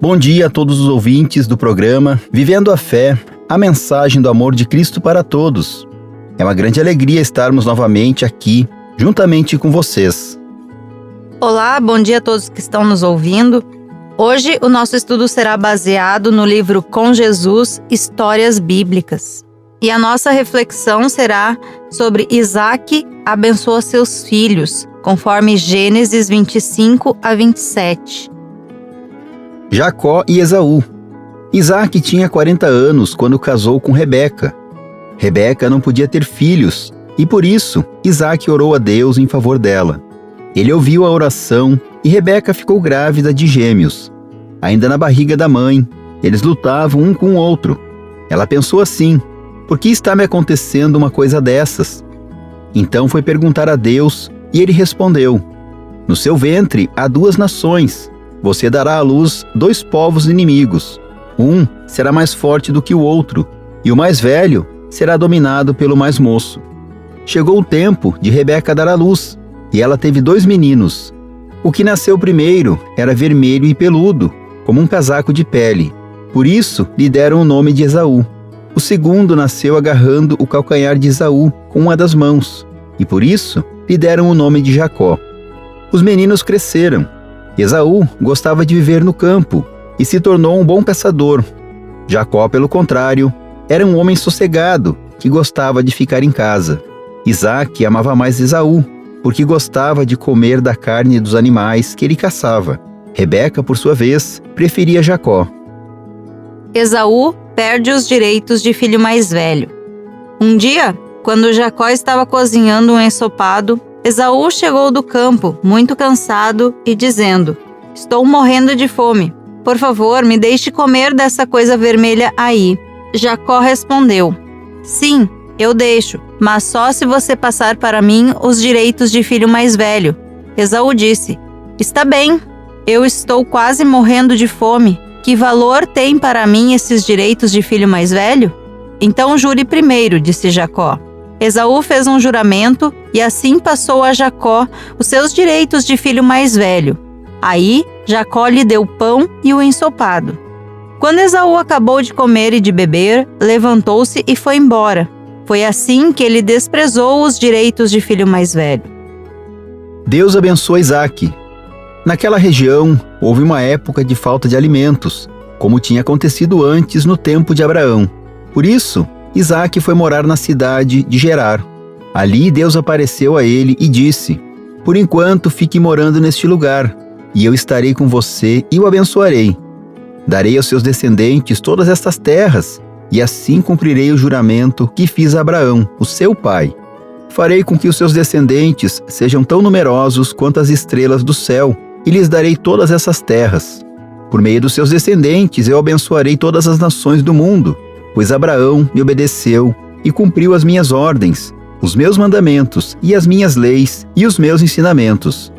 Bom dia a todos os ouvintes do programa Vivendo a Fé, a mensagem do amor de Cristo para todos. É uma grande alegria estarmos novamente aqui, juntamente com vocês. Olá, bom dia a todos que estão nos ouvindo. Hoje o nosso estudo será baseado no livro Com Jesus, Histórias Bíblicas. E a nossa reflexão será sobre Isaac abençoa seus filhos, conforme Gênesis 25 a 27. Jacó e Esaú. Isaac tinha 40 anos quando casou com Rebeca. Rebeca não podia ter filhos e por isso Isaac orou a Deus em favor dela. Ele ouviu a oração e Rebeca ficou grávida de gêmeos. Ainda na barriga da mãe, eles lutavam um com o outro. Ela pensou assim: por que está me acontecendo uma coisa dessas? Então foi perguntar a Deus e ele respondeu: no seu ventre há 2 nações. Você dará à luz 2 povos inimigos. Um será mais forte do que o outro, e o mais velho será dominado pelo mais moço. Chegou o tempo de Rebeca dar à luz, e ela teve 2 meninos. O que nasceu primeiro era vermelho e peludo, como um casaco de pele. Por isso lhe deram o nome de Esaú. O segundo nasceu agarrando o calcanhar de Esaú com uma das mãos, e por isso lhe deram o nome de Jacó. Os meninos cresceram. Esaú gostava de viver no campo e se tornou um bom caçador. Jacó, pelo contrário, era um homem sossegado que gostava de ficar em casa. Isaac amava mais Esaú, porque gostava de comer da carne dos animais que ele caçava. Rebeca, por sua vez, preferia Jacó. Esaú perde os direitos de filho mais velho. Um dia, quando Jacó estava cozinhando um ensopado, Esaú chegou do campo, muito cansado, e dizendo: estou morrendo de fome. Por favor, me deixe comer dessa coisa vermelha aí. Jacó respondeu: sim, eu deixo, mas só se você passar para mim os direitos de filho mais velho. Esaú disse: está bem, eu estou quase morrendo de fome. Que valor tem para mim esses direitos de filho mais velho? Então jure primeiro, disse Jacó. Esaú fez um juramento e assim passou a Jacó os seus direitos de filho mais velho. Aí, Jacó lhe deu pão e o ensopado. Quando Esaú acabou de comer e de beber, levantou-se e foi embora. Foi assim que ele desprezou os direitos de filho mais velho. Deus abençoa Isaac. Naquela região, houve uma época de falta de alimentos, como tinha acontecido antes no tempo de Abraão. Por isso, Isaac foi morar na cidade de Gerar. Ali Deus apareceu a ele e disse: por enquanto fique morando neste lugar, e eu estarei com você e o abençoarei. Darei aos seus descendentes todas estas terras, e assim cumprirei o juramento que fiz a Abraão, o seu pai. Farei com que os seus descendentes sejam tão numerosos quanto as estrelas do céu, e lhes darei todas essas terras. Por meio dos seus descendentes eu abençoarei todas as nações do mundo, pois Abraão me obedeceu e cumpriu as minhas ordens, os meus mandamentos e as minhas leis e os meus ensinamentos.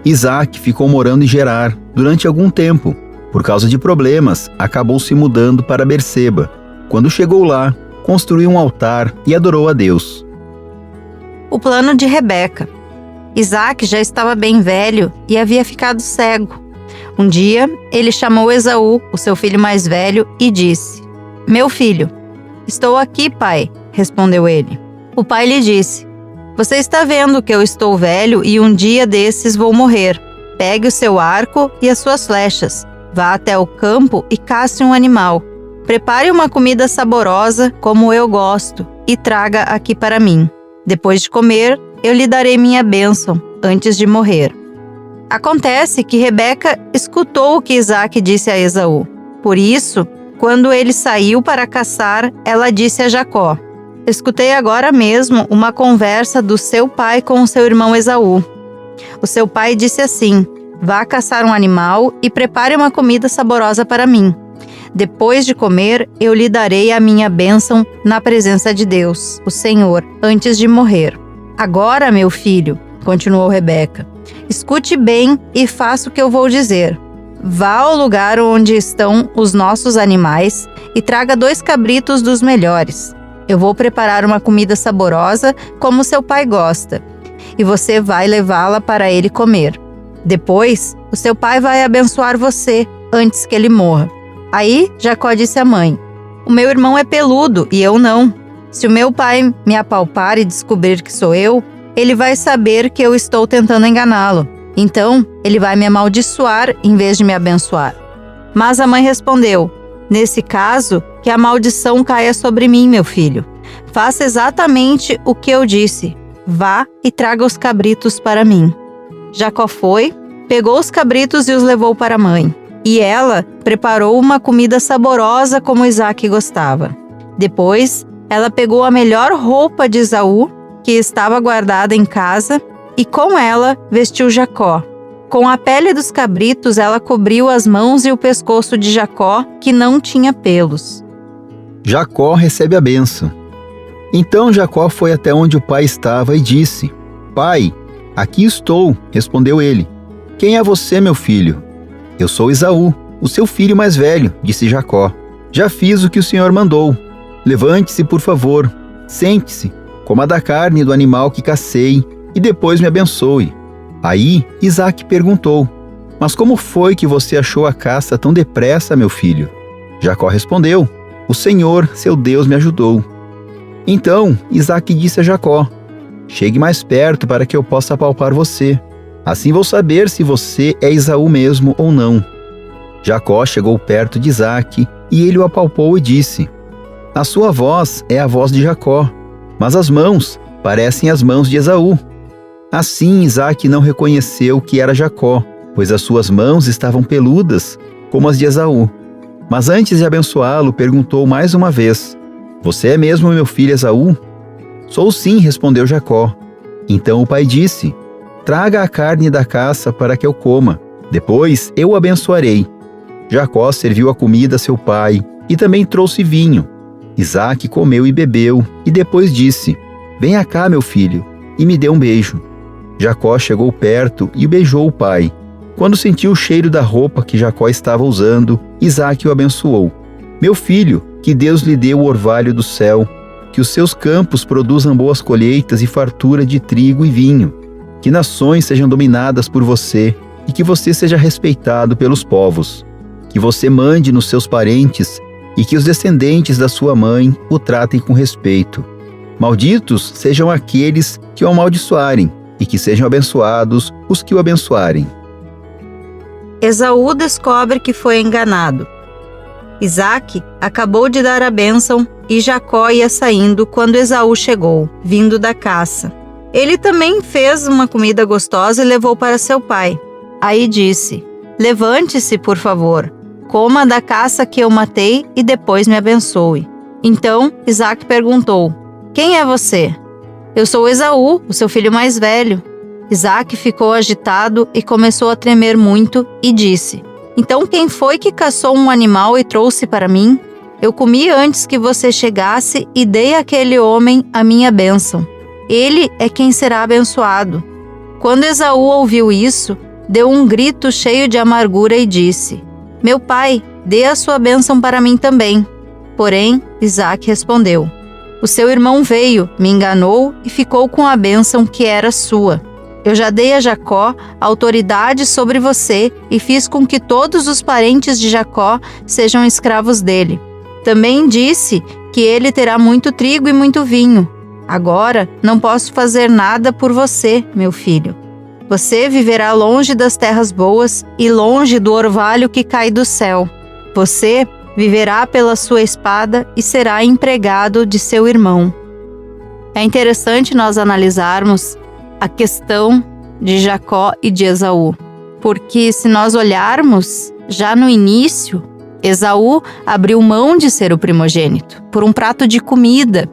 Isaac ficou morando em Gerar durante algum tempo. Por causa de problemas, acabou se mudando para Berseba. Quando chegou lá, construiu um altar e adorou a Deus. O plano de Rebeca. Isaac já estava bem velho e havia ficado cego. Um dia, ele chamou Esaú, o seu filho mais velho, e disse: meu filho. Estou aqui, pai, respondeu ele. O pai lhe disse: você está vendo que eu estou velho e um dia desses vou morrer. Pegue o seu arco e as suas flechas. Vá até o campo e caça um animal. Prepare uma comida saborosa, como eu gosto, e traga aqui para mim. Depois de comer, eu lhe darei minha bênção, antes de morrer. Acontece que Rebeca escutou o que Isaac disse a Esaú. Por isso, quando ele saiu para caçar, ela disse a Jacó: escutei agora mesmo uma conversa do seu pai com o seu irmão Esaú. O seu pai disse assim: vá caçar um animal e prepare uma comida saborosa para mim. Depois de comer, eu lhe darei a minha bênção na presença de Deus, o Senhor, antes de morrer. Agora, meu filho, continuou Rebeca, escute bem e faça o que eu vou dizer. Vá ao lugar onde estão os nossos animais e traga 2 cabritos dos melhores. Eu vou preparar uma comida saborosa como seu pai gosta, e você vai levá-la para ele comer. Depois, o seu pai vai abençoar você antes que ele morra. Aí Jacó disse à mãe: o meu irmão é peludo e eu não. Se o meu pai me apalpar e descobrir que sou eu, ele vai saber que eu estou tentando enganá-lo. Então, ele vai me amaldiçoar em vez de me abençoar. Mas a mãe respondeu: nesse caso, que a maldição caia sobre mim, meu filho. Faça exatamente o que eu disse. Vá e traga os cabritos para mim. Jacó foi, pegou os cabritos e os levou para a mãe. E ela preparou uma comida saborosa como Isaque gostava. Depois, ela pegou a melhor roupa de Esaú, que estava guardada em casa, e com ela vestiu Jacó. Com a pele dos cabritos, ela cobriu as mãos e o pescoço de Jacó, que não tinha pelos. Jacó recebe a bênção. Então Jacó foi até onde o pai estava e disse: Pai, aqui estou, respondeu ele. Quem é você, meu filho? Eu sou Esaú, o seu filho mais velho, disse Jacó. Já fiz o que o Senhor mandou. Levante-se, por favor, sente-se, coma da carne do animal que cacei e depois me abençoe. Aí Isaque perguntou: Mas como foi que você achou a caça tão depressa, meu filho? Jacó respondeu: O Senhor, seu Deus, me ajudou. Então Isaque disse a Jacó: Chegue mais perto para que eu possa apalpar você. Assim vou saber se você é Esaú mesmo ou não. Jacó chegou perto de Isaque e ele o apalpou e disse: A sua voz é a voz de Jacó, mas as mãos parecem as mãos de Esaú. Assim Isaque não reconheceu que era Jacó, pois as suas mãos estavam peludas, como as de Esaú. Mas antes de abençoá-lo, perguntou mais uma vez: Você é mesmo meu filho Esaú? Sou sim, respondeu Jacó. Então o pai disse: Traga a carne da caça para que eu coma. Depois eu o abençoarei. Jacó serviu a comida a seu pai e também trouxe vinho. Isaque comeu e bebeu e depois disse: Venha cá, meu filho, e me dê um beijo. Jacó chegou perto e beijou o pai. Quando sentiu o cheiro da roupa que Jacó estava usando, Isaque o abençoou. Meu filho, que Deus lhe dê o orvalho do céu, que os seus campos produzam boas colheitas e fartura de trigo e vinho, que nações sejam dominadas por você e que você seja respeitado pelos povos, que você mande nos seus parentes e que os descendentes da sua mãe o tratem com respeito. Malditos sejam aqueles que o amaldiçoarem e que sejam abençoados os que o abençoarem. Esaú descobre que foi enganado. Isaque acabou de dar a bênção e Jacó ia saindo quando Esaú chegou, vindo da caça. Ele também fez uma comida gostosa e levou para seu pai. Aí disse: Levante-se, por favor, coma da caça que eu matei e depois me abençoe. Então Isaque perguntou: Quem é você? Eu sou Esaú, o seu filho mais velho. Isaque ficou agitado e começou a tremer muito e disse: Então quem foi que caçou um animal e trouxe para mim? Eu comi antes que você chegasse e dei àquele homem a minha bênção. Ele é quem será abençoado. Quando Esaú ouviu isso, deu um grito cheio de amargura e disse: Meu pai, dê a sua bênção para mim também. Porém, Isaque respondeu: O seu irmão veio, me enganou e ficou com a bênção que era sua. Eu já dei a Jacó autoridade sobre você e fiz com que todos os parentes de Jacó sejam escravos dele. Também disse que ele terá muito trigo e muito vinho. Agora não posso fazer nada por você, meu filho. Você viverá longe das terras boas e longe do orvalho que cai do céu. Você viverá pela sua espada e será empregado de seu irmão. É interessante nós analisarmos a questão de Jacó e de Esaú, porque se nós olharmos já no início, Esaú abriu mão de ser o primogênito por um prato de comida.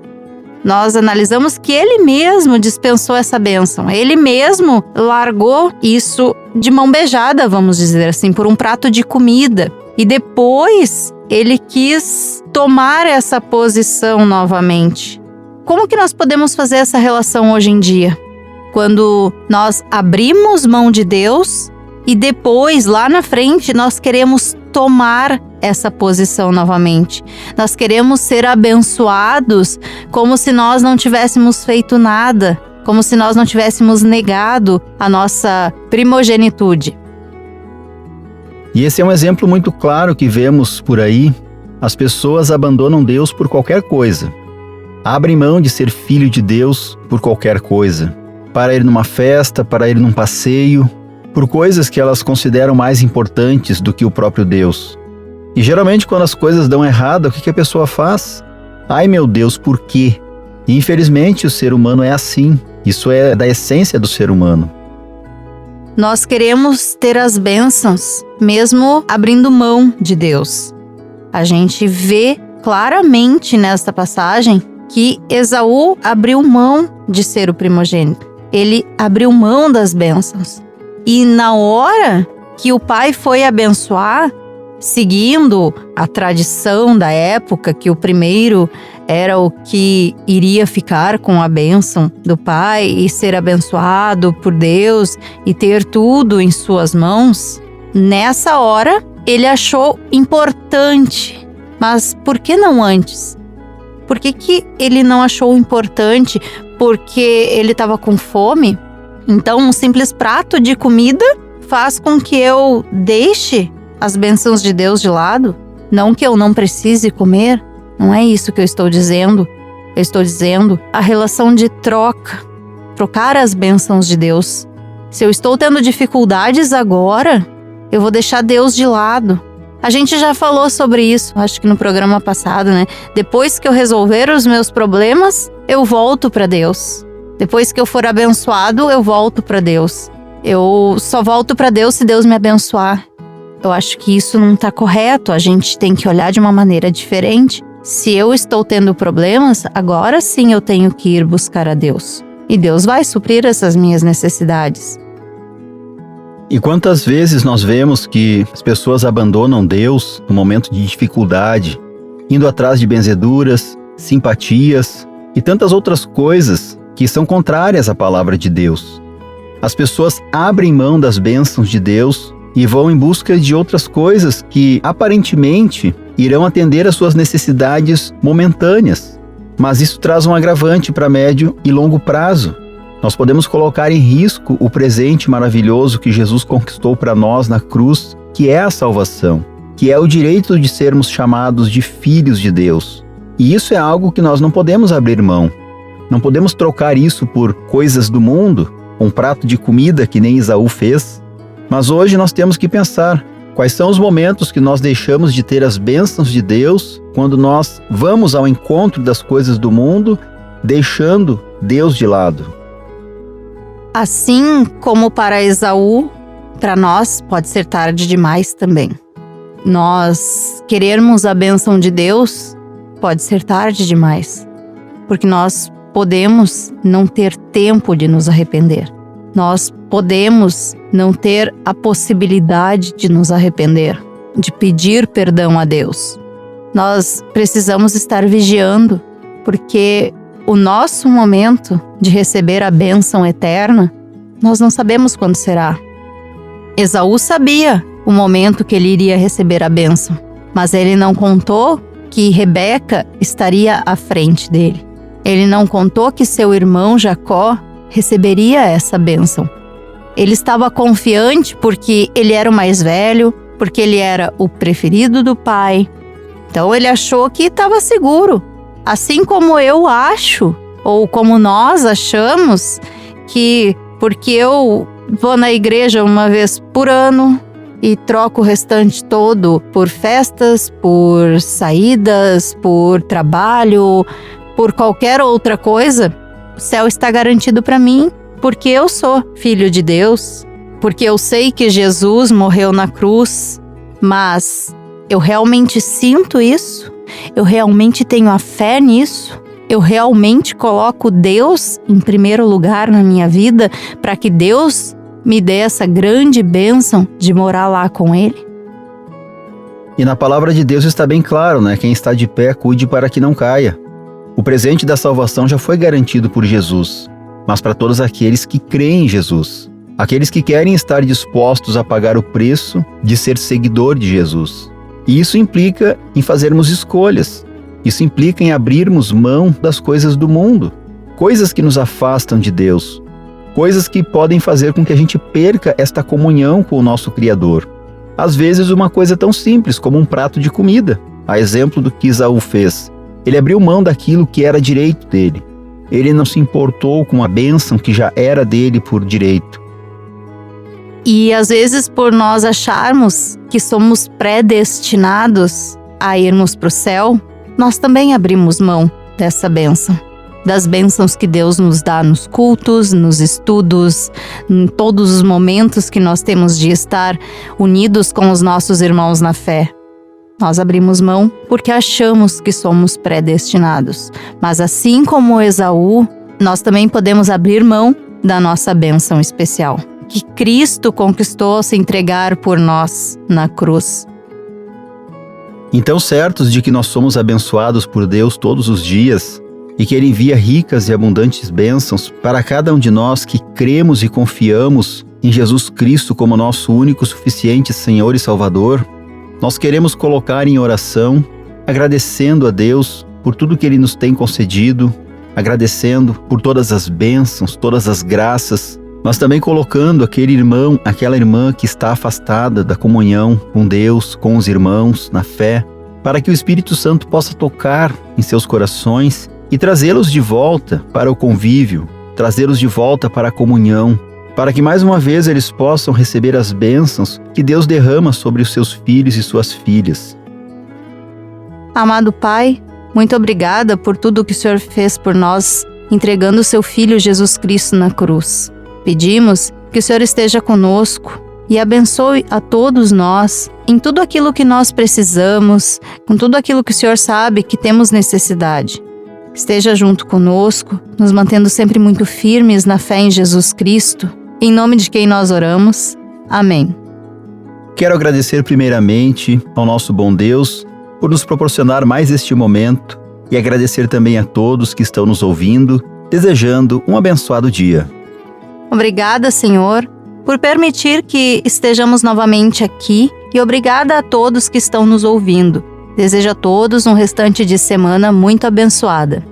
Nós analisamos que ele mesmo dispensou essa bênção, ele mesmo largou isso de mão beijada, vamos dizer assim, por um prato de comida. E depois ele quis tomar essa posição novamente. Como que nós podemos fazer essa relação hoje em dia? Quando nós abrimos mão de Deus e depois, lá na frente, nós queremos tomar essa posição novamente. Nós queremos ser abençoados como se nós não tivéssemos feito nada, como se nós não tivéssemos negado a nossa primogenitude. E esse é um exemplo muito claro que vemos por aí. As pessoas abandonam Deus por qualquer coisa. Abrem mão de ser filho de Deus por qualquer coisa. Para ir numa festa, para ir num passeio, por coisas que elas consideram mais importantes do que o próprio Deus. E geralmente quando as coisas dão errado, o que a pessoa faz? Ai meu Deus, por quê? E infelizmente o ser humano é assim. Isso é da essência do ser humano. Nós queremos ter as bênçãos, mesmo abrindo mão de Deus. A gente vê claramente nesta passagem que Esaú abriu mão de ser o primogênito. Ele abriu mão das bênçãos. E na hora que o pai foi abençoar, seguindo a tradição da época, que o primeiro era o que iria ficar com a bênção do pai e ser abençoado por Deus e ter tudo em suas mãos, nessa hora ele achou importante. Mas por que não antes? Por que ele não achou importante? Porque ele estava com fome? Então um simples prato de comida faz com que eu deixe as bênçãos de Deus de lado? Não que eu não precise comer, não é isso que eu estou dizendo. Eu estou dizendo a relação de trocar as bênçãos de Deus. Se eu estou tendo dificuldades agora, eu vou deixar Deus de lado. A gente já falou sobre isso, acho que no programa passado, né? Depois que eu resolver os meus problemas, eu volto para Deus. Depois que eu for abençoado, eu volto para Deus. Eu só volto para Deus se Deus me abençoar. Eu acho que isso não está correto, a gente tem que olhar de uma maneira diferente. Se eu estou tendo problemas, agora sim eu tenho que ir buscar a Deus. E Deus vai suprir essas minhas necessidades. E quantas vezes nós vemos que as pessoas abandonam Deus no momento de dificuldade, indo atrás de benzeduras, simpatias e tantas outras coisas que são contrárias à palavra de Deus. As pessoas abrem mão das bênçãos de Deus e vão em busca de outras coisas que aparentemente irão atender às suas necessidades momentâneas. Mas isso traz um agravante para médio e longo prazo. Nós podemos colocar em risco o presente maravilhoso que Jesus conquistou para nós na cruz, que é a salvação, que é o direito de sermos chamados de filhos de Deus. E isso é algo que nós não podemos abrir mão. Não podemos trocar isso por coisas do mundo, um prato de comida que nem Esaú fez. Mas hoje nós temos que pensar quais são os momentos que nós deixamos de ter as bênçãos de Deus quando nós vamos ao encontro das coisas do mundo, deixando Deus de lado. Assim como para Esaú, para nós pode ser tarde demais também. Nós querermos a bênção de Deus pode ser tarde demais, porque nós podemos não ter tempo de nos arrepender. Nós podemos não ter a possibilidade de nos arrepender, de pedir perdão a Deus. Nós precisamos estar vigiando, porque o nosso momento de receber a bênção eterna, nós não sabemos quando será. Esaú sabia o momento que ele iria receber a bênção, mas ele não contou que Rebeca estaria à frente dele. Ele não contou que seu irmão Jacó receberia essa bênção. Ele estava confiante porque ele era o mais velho, porque ele era o preferido do pai. Então ele achou que estava seguro. Assim como eu acho, ou como nós achamos, que porque eu vou na igreja uma vez por ano e troco o restante todo por festas, por saídas, por trabalho, por qualquer outra coisa, o céu está garantido para mim, porque eu sou filho de Deus, porque eu sei que Jesus morreu na cruz, mas eu realmente sinto isso? Eu realmente tenho a fé nisso? Eu realmente coloco Deus em primeiro lugar na minha vida para que Deus me dê essa grande bênção de morar lá com Ele? E na palavra de Deus está bem claro, né? Quem está de pé, cuide para que não caia. O presente da salvação já foi garantido por Jesus, mas para todos aqueles que creem em Jesus, aqueles que querem estar dispostos a pagar o preço de ser seguidor de Jesus. E isso implica em fazermos escolhas. Isso implica em abrirmos mão das coisas do mundo, coisas que nos afastam de Deus, coisas que podem fazer com que a gente perca esta comunhão com o nosso Criador. Às vezes uma coisa tão simples como um prato de comida, a exemplo do que Esaú fez. Ele abriu mão daquilo que era direito dele. Ele não se importou com a bênção que já era dele por direito. E às vezes, por nós acharmos que somos predestinados a irmos para o céu, nós também abrimos mão dessa bênção. Das bênçãos que Deus nos dá nos cultos, nos estudos, em todos os momentos que nós temos de estar unidos com os nossos irmãos na fé. Nós abrimos mão porque achamos que somos predestinados. Mas assim como Esaú, nós também podemos abrir mão da nossa bênção especial, que Cristo conquistou ao se entregar por nós na cruz. Então, certos de que nós somos abençoados por Deus todos os dias e que Ele envia ricas e abundantes bênçãos para cada um de nós que cremos e confiamos em Jesus Cristo como nosso único, suficiente Senhor e Salvador, nós queremos colocar em oração, agradecendo a Deus por tudo que Ele nos tem concedido, agradecendo por todas as bênçãos, todas as graças, mas também colocando aquele irmão, aquela irmã que está afastada da comunhão com Deus, com os irmãos, na fé, para que o Espírito Santo possa tocar em seus corações e trazê-los de volta para o convívio, trazê-los de volta para a comunhão, para que mais uma vez eles possam receber as bênçãos que Deus derrama sobre os seus filhos e suas filhas. Amado Pai, muito obrigada por tudo que o Senhor fez por nós, entregando o seu Filho Jesus Cristo na cruz. Pedimos que o Senhor esteja conosco e abençoe a todos nós em tudo aquilo que nós precisamos, com tudo aquilo que o Senhor sabe que temos necessidade. Esteja junto conosco, nos mantendo sempre muito firmes na fé em Jesus Cristo, em nome de quem nós oramos. Amém. Quero agradecer primeiramente ao nosso bom Deus por nos proporcionar mais este momento e agradecer também a todos que estão nos ouvindo, desejando um abençoado dia. Obrigada, Senhor, por permitir que estejamos novamente aqui e obrigada a todos que estão nos ouvindo. Desejo a todos um restante de semana muito abençoada.